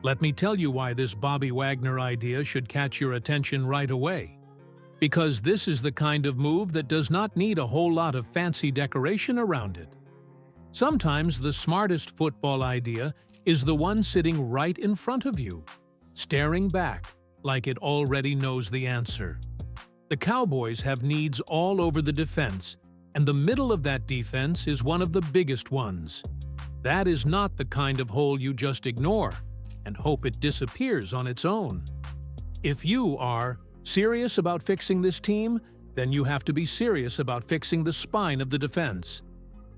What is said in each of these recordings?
Let me tell you why this Bobby Wagner idea should catch your attention right away. Because this is the kind of move that does not need a whole lot of fancy decoration around it. Sometimes the smartest football idea is the one sitting right in front of you, staring back like it already knows the answer. The Cowboys have needs all over the defense, and the middle of that defense is one of the biggest ones. That is not the kind of hole you just ignore and hope it disappears on its own. If you are serious about fixing this team, then you have to be serious about fixing the spine of the defense.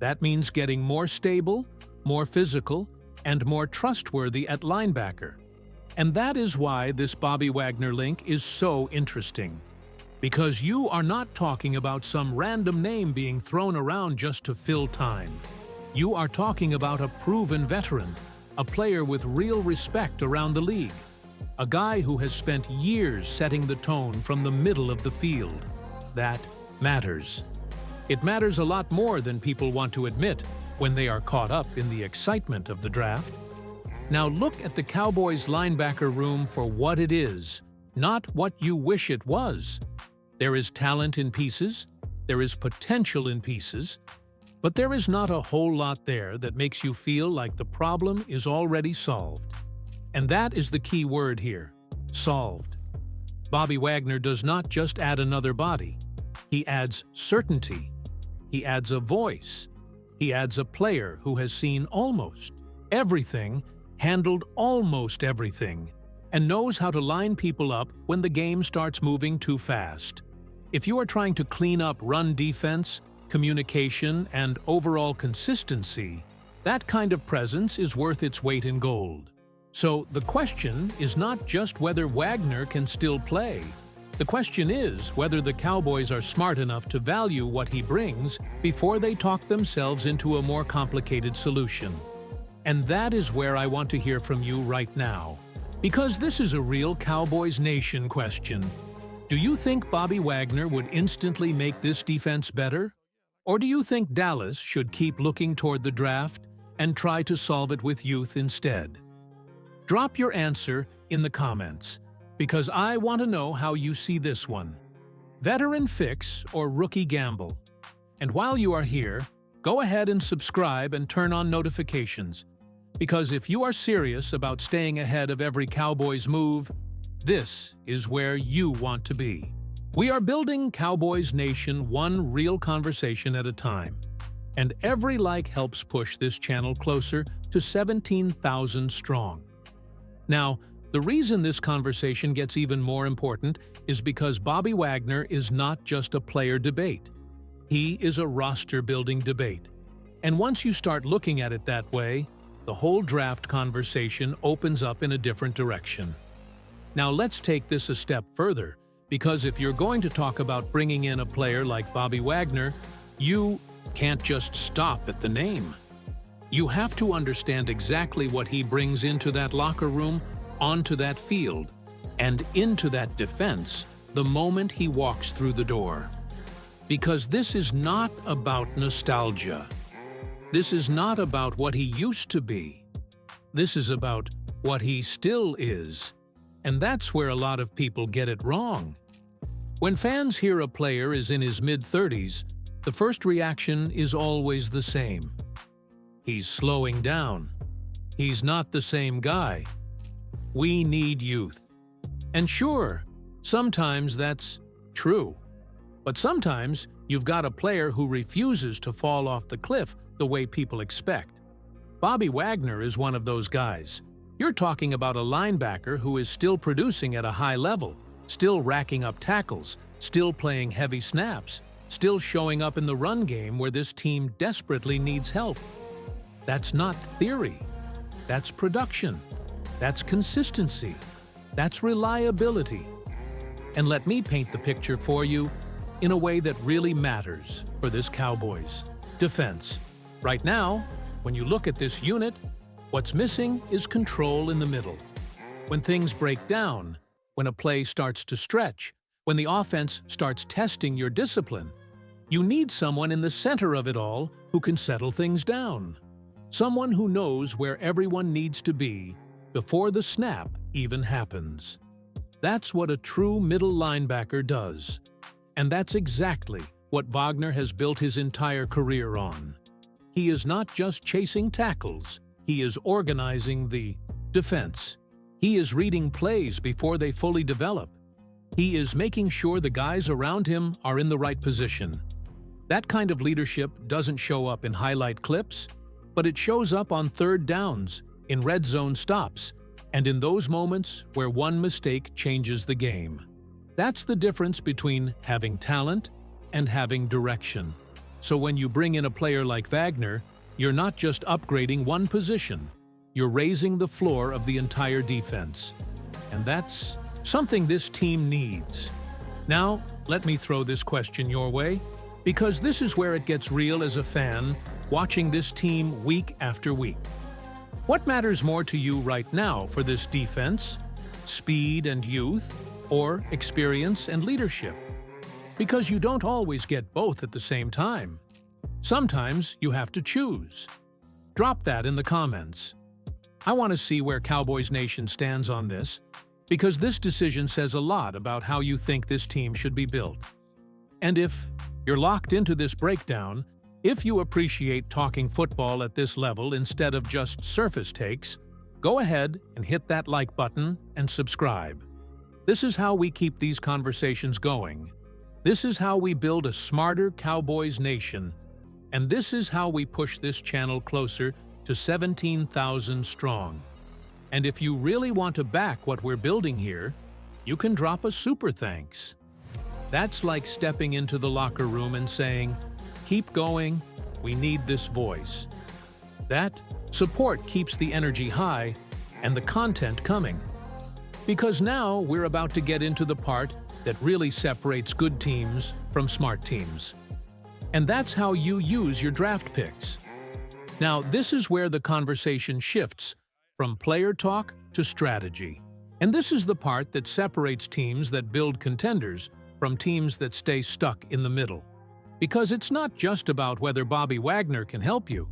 That means getting more stable, more physical, and more trustworthy at linebacker. And that is why this Bobby Wagner link is so interesting. Because you are not talking about some random name being thrown around just to fill time. You are talking about a proven veteran, a player with real respect around the league, a guy who has spent years setting the tone from the middle of the field. That matters. It matters a lot more than people want to admit when they are caught up in the excitement of the draft. Now look at the Cowboys linebacker room for what it is, not what you wish it was. There is talent in pieces, there is potential in pieces, but there is not a whole lot there that makes you feel like the problem is already solved. And that is the key word here, solved. Bobby Wagner does not just add another body. He adds certainty. He adds a voice. He adds a player who has seen almost everything, handled almost everything, and knows how to line people up when the game starts moving too fast. If you are trying to clean up run defense, communication, and overall consistency, that kind of presence is worth its weight in gold. So the question is not just whether Wagner can still play. The question is whether the Cowboys are smart enough to value what he brings before they talk themselves into a more complicated solution. And that is where I want to hear from you right now. Because this is a real Cowboys Nation question. Do you think Bobby Wagner would instantly make this defense better? Or do you think Dallas should keep looking toward the draft and try to solve it with youth instead? Drop your answer in the comments, because I want to know how you see this one. Veteran fix or rookie gamble? And while you are here, go ahead and subscribe and turn on notifications, because if you are serious about staying ahead of every Cowboys move, this is where you want to be. We are building Cowboys Nation one real conversation at a time, and every like helps push this channel closer to 17,000 strong. Now, the reason this conversation gets even more important is because Bobby Wagner is not just a player debate. He is a roster-building debate. And once you start looking at it that way, the whole draft conversation opens up in a different direction. Now let's take this a step further, because if you're going to talk about bringing in a player like Bobby Wagner, you can't just stop at the name. You have to understand exactly what he brings into that locker room, onto that field, and into that defense the moment he walks through the door. Because this is not about nostalgia. This is not about what he used to be. This is about what he still is. And that's where a lot of people get it wrong. When fans hear a player is in his mid-30s, the first reaction is always the same. He's slowing down. He's not the same guy. We need youth. And sure, sometimes that's true. But sometimes you've got a player who refuses to fall off the cliff the way people expect. Bobby Wagner is one of those guys. You're talking about a linebacker who is still producing at a high level, still racking up tackles, still playing heavy snaps, still showing up in the run game where this team desperately needs help. That's not theory. That's production. That's consistency. That's reliability. And let me paint the picture for you in a way that really matters for this Cowboys defense. Right now, when you look at this unit, what's missing is control in the middle. When things break down, when a play starts to stretch, when the offense starts testing your discipline, you need someone in the center of it all who can settle things down. Someone who knows where everyone needs to be before the snap even happens. That's what a true middle linebacker does. And that's exactly what Wagner has built his entire career on. He is not just chasing tackles, he is organizing the defense. He is reading plays before they fully develop. He is making sure the guys around him are in the right position. That kind of leadership doesn't show up in highlight clips, but it shows up on third downs, in red zone stops, and in those moments where one mistake changes the game. That's the difference between having talent and having direction. So when you bring in a player like Wagner, you're not just upgrading one position, you're raising the floor of the entire defense. And that's something this team needs. Now, let me throw this question your way, because this is where it gets real as a fan, watching this team week after week. What matters more to you right now for this defense? Speed and youth, or experience and leadership? Because you don't always get both at the same time. Sometimes you have to choose. Drop that in the comments. I want to see where Cowboys Nation stands on this, because this decision says a lot about how you think this team should be built. And if you're locked into this breakdown, if you appreciate talking football at this level instead of just surface takes, go ahead and hit that like button and subscribe. This is how we keep these conversations going. This is how we build a smarter Cowboys Nation. And this is how we push this channel closer to 17,000 strong. And if you really want to back what we're building here, you can drop a super thanks. That's like stepping into the locker room and saying, "Keep going, we need this voice." That support keeps the energy high and the content coming. Because now we're about to get into the part that really separates good teams from smart teams. And that's how you use your draft picks. Now, this is where the conversation shifts from player talk to strategy. And this is the part that separates teams that build contenders from teams that stay stuck in the middle. Because it's not just about whether Bobby Wagner can help you.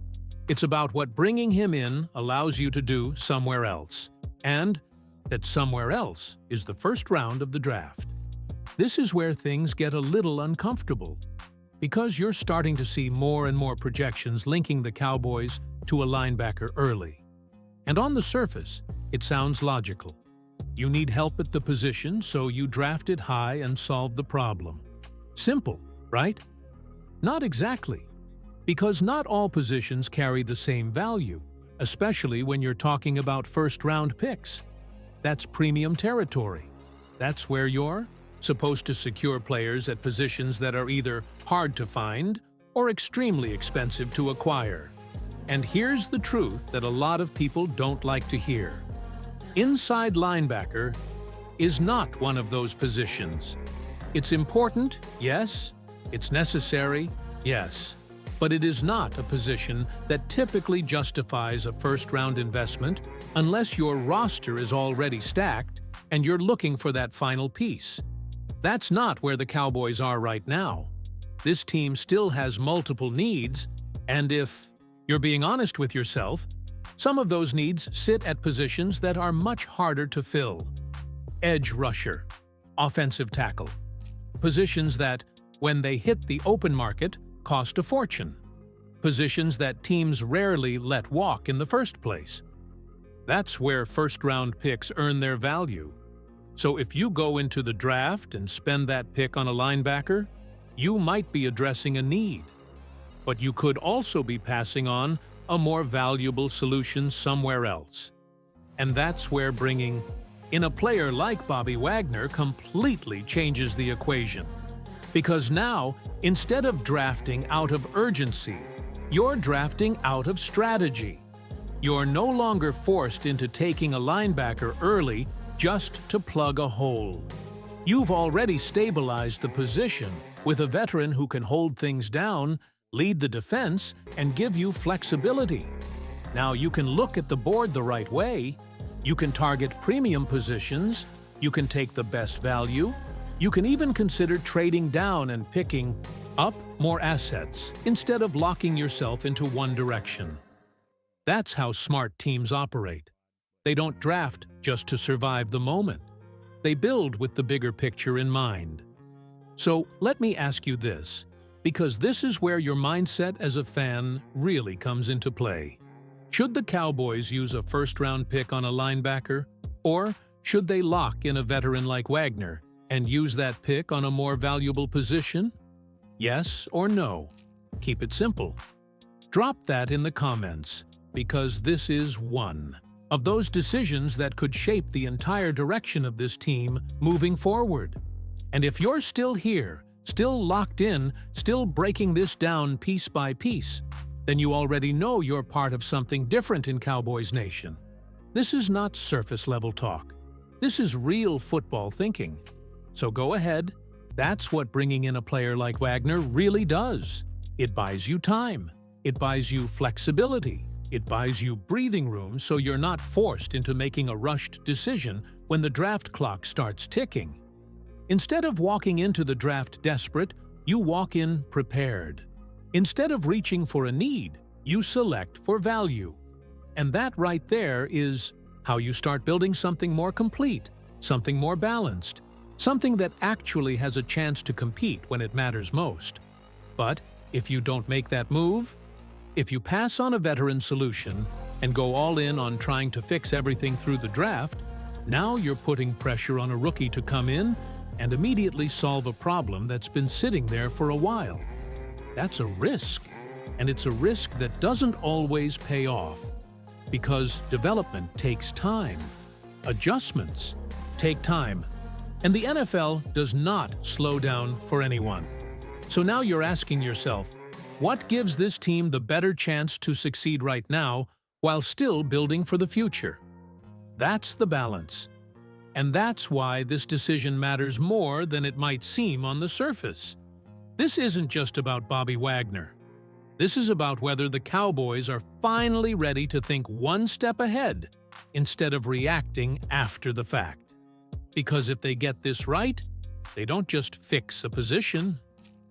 It's about what bringing him in allows you to do somewhere else. And that somewhere else is the first round of the draft. This is where things get a little uncomfortable, because you're starting to see more and more projections linking the Cowboys to a linebacker early. And on the surface, it sounds logical. You need help at the position, so you draft it high and solve the problem. Simple, right? Not exactly. Because not all positions carry the same value, especially when you're talking about first-round picks. That's premium territory. That's where you're supposed to secure players at positions that are either hard to find or extremely expensive to acquire. And here's the truth that a lot of people don't like to hear. Inside linebacker is not one of those positions. It's important, yes. It's necessary, yes. But it is not a position that typically justifies a first-round investment unless your roster is already stacked and you're looking for that final piece. That's not where the Cowboys are right now. This team still has multiple needs, and if you're being honest with yourself, some of those needs sit at positions that are much harder to fill. Edge rusher, offensive tackle. Positions that, when they hit the open market, cost a fortune. Positions that teams rarely let walk in the first place. That's where first-round picks earn their value. So if you go into the draft and spend that pick on a linebacker, you might be addressing a need. But you could also be passing on a more valuable solution somewhere else. And that's where bringing in a player like Bobby Wagner completely changes the equation. Because now, instead of drafting out of urgency, you're drafting out of strategy. You're no longer forced into taking a linebacker early just to plug a hole. You've already stabilized the position with a veteran who can hold things down, lead the defense, and give you flexibility. Now you can look at the board the right way. You can target premium positions. You can take the best value. You can even consider trading down and picking up more assets instead of locking yourself into one direction. That's how smart teams operate. They don't draft just to survive the moment. They build with the bigger picture in mind. So let me ask you this, because this is where your mindset as a fan really comes into play. Should the Cowboys use a first-round pick on a linebacker, or should they lock in a veteran like Wagner and use that pick on a more valuable position? Yes or no? Keep it simple. Drop that in the comments, because this is one of those decisions that could shape the entire direction of this team moving forward. And if you're still here, still locked in, still breaking this down piece by piece, then you already know you're part of something different in Cowboys Nation. This is not surface-level talk. This is real football thinking. So go ahead. That's what bringing in a player like Wagner really does. It buys you time. It buys you flexibility. It buys you breathing room so you're not forced into making a rushed decision when the draft clock starts ticking. Instead of walking into the draft desperate, you walk in prepared. Instead of reaching for a need, you select for value. And that right there is how you start building something more complete, something more balanced, something that actually has a chance to compete when it matters most. But if you don't make that move, if you pass on a veteran solution and go all in on trying to fix everything through the draft, now you're putting pressure on a rookie to come in and immediately solve a problem that's been sitting there for a while. That's a risk, and it's a risk that doesn't always pay off, because development takes time. Adjustments take time, and the NFL does not slow down for anyone. So now you're asking yourself, what gives this team the better chance to succeed right now while still building for the future? That's the balance. And that's why this decision matters more than it might seem on the surface. This isn't just about Bobby Wagner. This is about whether the Cowboys are finally ready to think one step ahead instead of reacting after the fact. Because if they get this right, they don't just fix a position.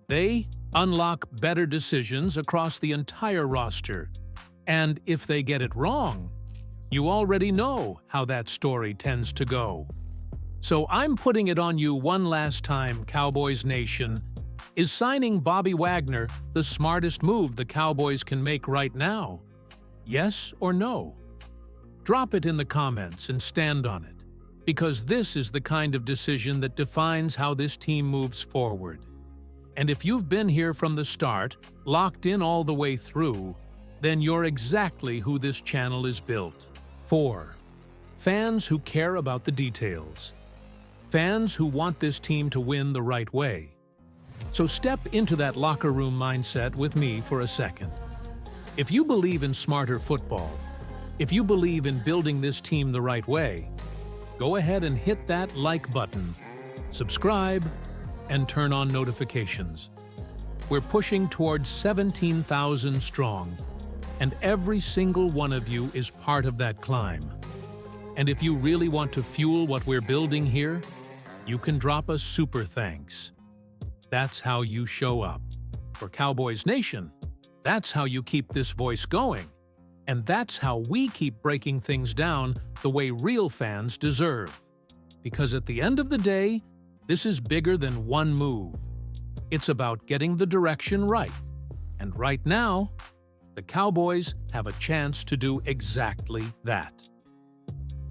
They unlock better decisions across the entire roster. And if they get it wrong, you already know how that story tends to go. So I'm putting it on you one last time, Cowboys Nation. Is signing Bobby Wagner the smartest move the Cowboys can make right now? Yes or no? Drop it in the comments and stand on it, because this is the kind of decision that defines how this team moves forward. And if you've been here from the start, locked in all the way through, then you're exactly who this channel is built for. Fans who care about the details. Fans who want this team to win the right way. So step into that locker room mindset with me for a second. If you believe in smarter football, if you believe in building this team the right way, go ahead and hit that like button, subscribe, and turn on notifications. We're pushing towards 17,000 strong, and every single one of you is part of that climb. And if you really want to fuel what we're building here, you can drop a super thanks. That's how you show up. For Cowboys Nation, that's how you keep this voice going. And that's how we keep breaking things down the way real fans deserve. Because at the end of the day, this is bigger than one move. It's about getting the direction right. And right now, the Cowboys have a chance to do exactly that.